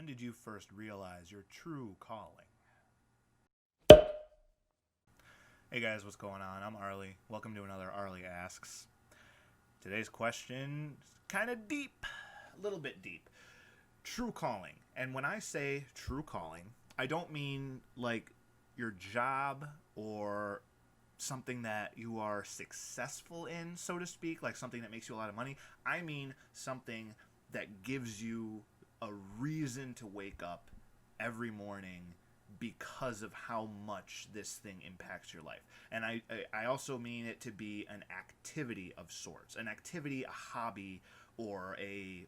When did you first realize your true calling? Hey guys, what's going on? I'm Arly. Welcome to another Arly Asks. Today's question is kind of deep, a little bit deep. True calling. And when I say true calling, I don't mean like your job or something that you are successful in, so to speak, like something that makes you a lot of money. I mean something that gives you a reason to wake up every morning because of how much this thing impacts your life. And I also mean it to be an activity of sorts, an activity, a hobby, or a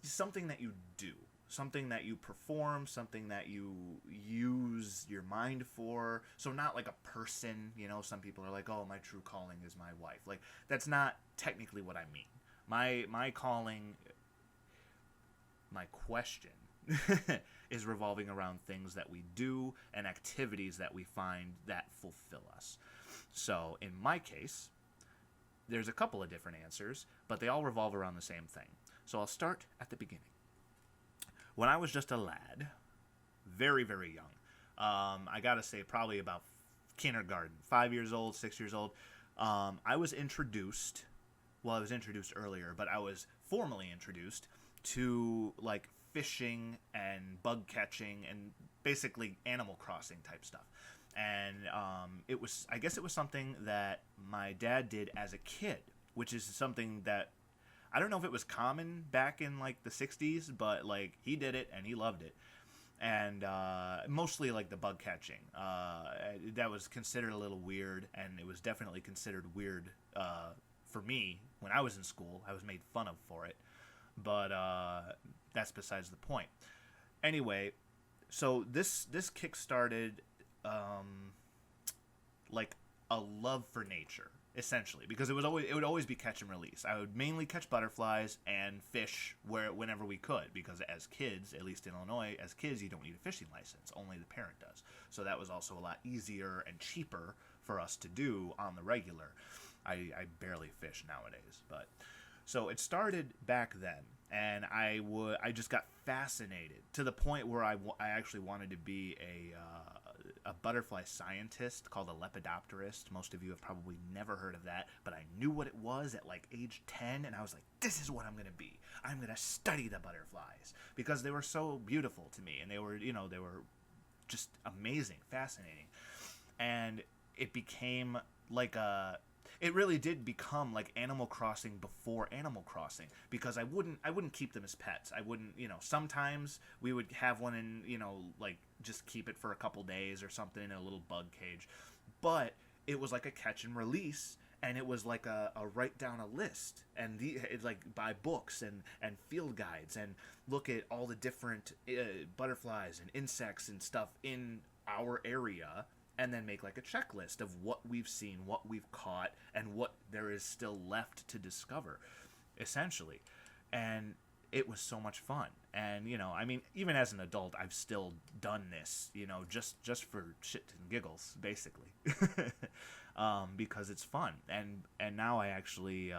something that you do, something that you perform, something that you use your mind for. So not like a person, some people are like, oh, my true calling is my wife. Like, that's not technically what I mean. My calling, my question is revolving around things that we do and activities that we find that fulfill us. So in my case, there's a couple of different answers, but they all revolve around the same thing. So I'll start at the beginning. When I was just a lad, very, very young, I gotta say probably about kindergarten, 5 years old, 6 years old, I was introduced, well, I was introduced earlier, but I was formally introduced to like fishing and bug catching and basically Animal Crossing type stuff. And I guess it was something that my dad did as a kid, which is something that I don't know if it was common back in like the 60s, but like he did it and he loved it. And mostly like the bug catching. That was considered a little weird, and it was definitely considered weird for me when I was in school. I was made fun of for it. But that's besides the point. Anyway, so this kick-started like a love for nature, essentially, because it would always be catch and release. I would mainly catch butterflies and fish whenever we could, because as kids, at least in Illinois, as kids you don't need a fishing license, only the parent does. So that was also a lot easier and cheaper for us to do on the regular. I barely fish nowadays, but so it started back then, and I just got fascinated to the point where I actually wanted to be a butterfly scientist called a lepidopterist. Most of you have probably never heard of that, but I knew what it was at like age 10, and I was like, this is what I'm going to be. I'm going to study the butterflies because they were so beautiful to me, and they were just amazing, fascinating. And it became like it really did become like Animal Crossing before Animal Crossing, because I wouldn't keep them as pets. I wouldn't, sometimes we would have one and, like just keep it for a couple days or something in a little bug cage. But it was like a catch and release, and it was like a write down a list, and like buy books and field guides and look at all the different butterflies and insects and stuff in our area, and then make like a checklist of what we've seen, what we've caught, and what there is still left to discover, essentially. And it was so much fun. And, even as an adult, I've still done this, just for shit and giggles, basically. Because it's fun. And now I actually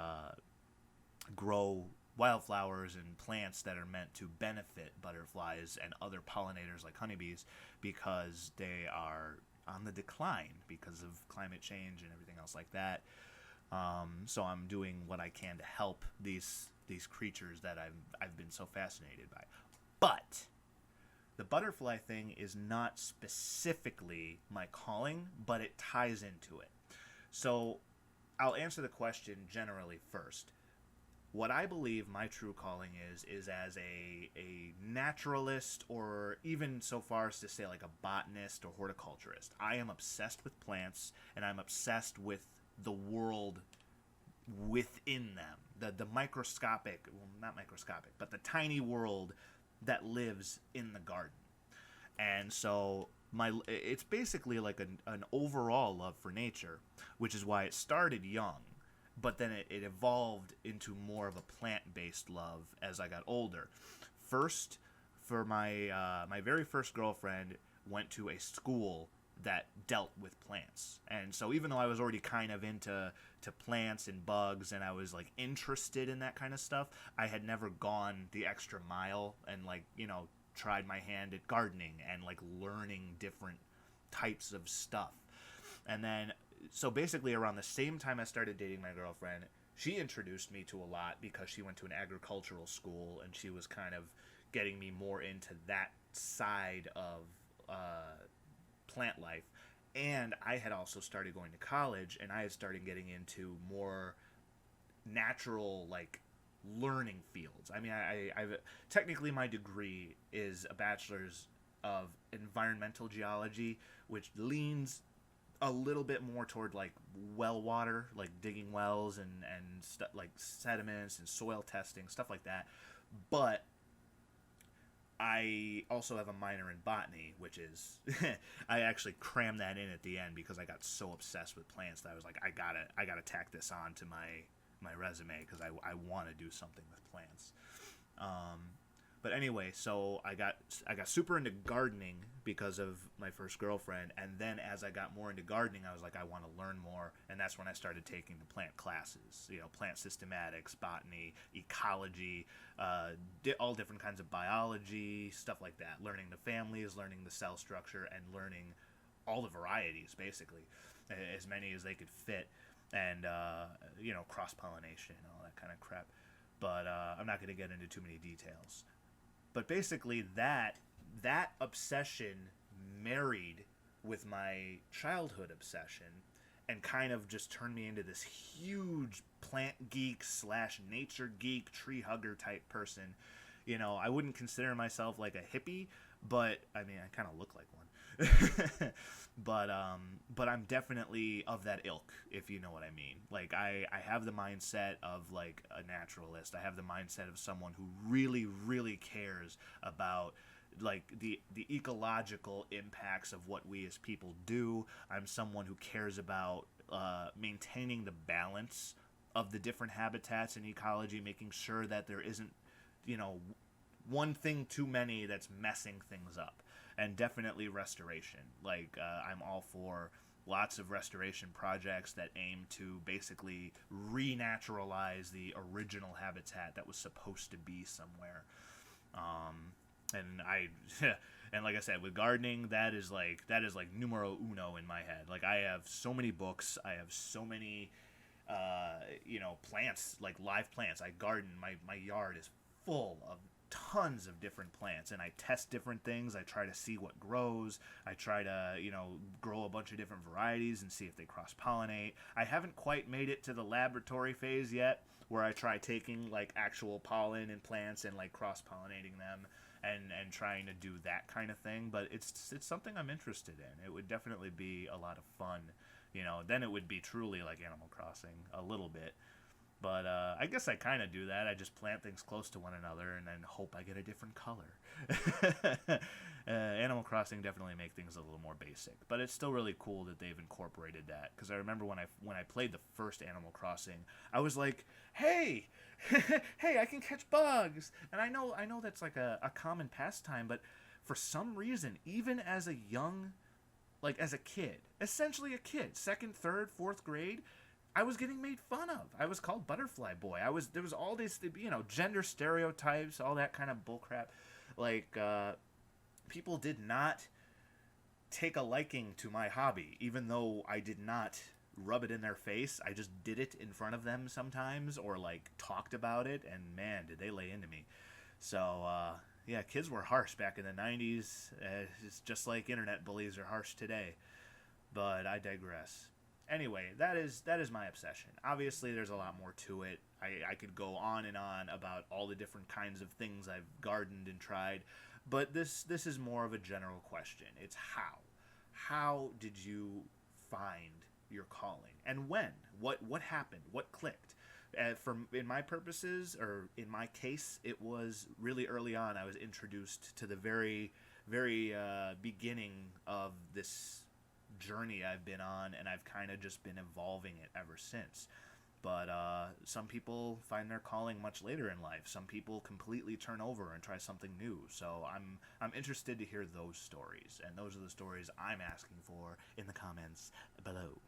grow wildflowers and plants that are meant to benefit butterflies and other pollinators like honeybees, because they are on the decline because of climate change and everything else like that. So I'm doing what I can to help these creatures that I've been so fascinated by. But the butterfly thing is not specifically my calling, but it ties into it. So I'll answer the question generally first. What I believe my true calling is as a naturalist, or even so far as to say like a botanist or horticulturist. I am obsessed with plants, and I'm obsessed with the world within them. The microscopic, well, not microscopic, but the tiny world that lives in the garden. And so it's basically like an overall love for nature, which is why it started young. But then it evolved into more of a plant-based love as I got older. First, for my very first girlfriend, went to a school that dealt with plants. And so even though I was already kind of into plants and bugs, and I was like interested in that kind of stuff, I had never gone the extra mile and like, tried my hand at gardening and like learning different types of stuff. And then so basically around the same time I started dating my girlfriend, she introduced me to a lot because she went to an agricultural school, and she was kind of getting me more into that side of plant life. And I had also started going to college, and I had started getting into more natural, like, learning fields. I mean, I've technically my degree is a bachelor's of environmental geology, which leans a little bit more toward like well water, like digging wells and like sediments and soil testing, stuff like that. But I also have a minor in botany, which is I actually crammed that in at the end because I got so obsessed with plants that I was like, I gotta tack this on to my resume because I want to do something with plants. But anyway, so I got super into gardening because of my first girlfriend, and then as I got more into gardening, I was like, I want to learn more, and that's when I started taking the plant classes, plant systematics, botany, ecology, all different kinds of biology, stuff like that, learning the families, learning the cell structure, and learning all the varieties, basically, as many as they could fit, and, cross-pollination, all that kind of crap. But I'm not going to get into too many details. But basically that obsession married with my childhood obsession and kind of just turned me into this huge plant geek / nature geek, tree hugger type person. I wouldn't consider myself like a hippie, but I mean, I kind of look like one. But I'm definitely of that ilk, if you know what I mean. Like, I have the mindset of, like, a naturalist. I have the mindset of someone who really, really cares about, like, the ecological impacts of what we as people do. I'm someone who cares about maintaining the balance of the different habitats and ecology, making sure that there isn't, one thing too many that's messing things up. And definitely restoration. Like, I'm all for lots of restoration projects that aim to basically renaturalize the original habitat that was supposed to be somewhere. And like I said, with gardening, that is like numero uno in my head. Like, I have so many books. I have so many, plants, like live plants. I garden. My yard is full of tons of different plants, and I test different things. I try to see what grows. I try to, grow a bunch of different varieties and see if they cross-pollinate. I haven't quite made it to the laboratory phase yet, where I try taking, like, actual pollen in plants and, like, cross-pollinating them and trying to do that kind of thing, but it's something I'm interested in. It would definitely be a lot of fun, then it would be truly like Animal Crossing, a little bit. But I guess I kind of do that. I just plant things close to one another and then hope I get a different color. Animal Crossing definitely make things a little more basic, but it's still really cool that they've incorporated that. Because I remember when I played the first Animal Crossing, I was like, hey, hey, I can catch bugs. And I know that's like a common pastime, but for some reason, even as a kid, essentially a kid, 2nd, 3rd, 4th grade, I was getting made fun of. I was called Butterfly Boy. There was all these, gender stereotypes, all that kind of bullcrap. Like, people did not take a liking to my hobby, even though I did not rub it in their face. I just did it in front of them sometimes, or, like, talked about it, and man, did they lay into me. So, yeah, kids were harsh back in the 90s. It's just like internet bullies are harsh today. But I digress. Anyway, that is my obsession. Obviously, there's a lot more to it. I could go on and on about all the different kinds of things I've gardened and tried, but this is more of a general question. It's how. How did you find your calling, and when? What happened? What clicked? In my purposes, or in my case, it was really early on. I was introduced to the very, very beginning of this journey I've been on, and I've kind of just been evolving it ever since. But some people find their calling much later in life. Some people completely turn over and try something new. So I'm interested to hear those stories, and those are the stories I'm asking for in the comments below.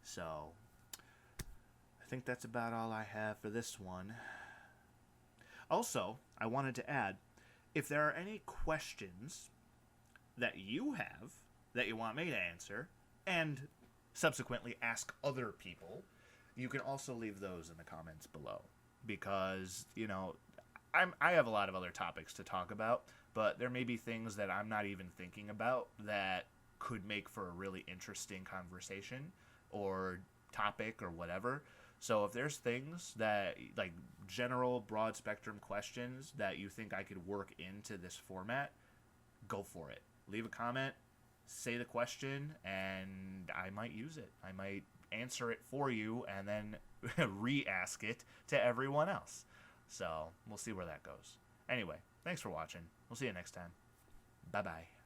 So I think that's about all I have for this one. Also, I wanted to add, if there are any questions that you have that you want me to answer, and subsequently ask other people, you can also leave those in the comments below. Because, you know, I have a lot of other topics to talk about, but there may be things that I'm not even thinking about that could make for a really interesting conversation or topic or whatever. So if there's things that, like general broad spectrum questions that you think I could work into this format, go for it. Leave a comment, say the question, and I might use it. I might answer it for you and then re-ask it to everyone else. So we'll see where that goes. Anyway, thanks for watching. We'll see you next time. Bye-bye.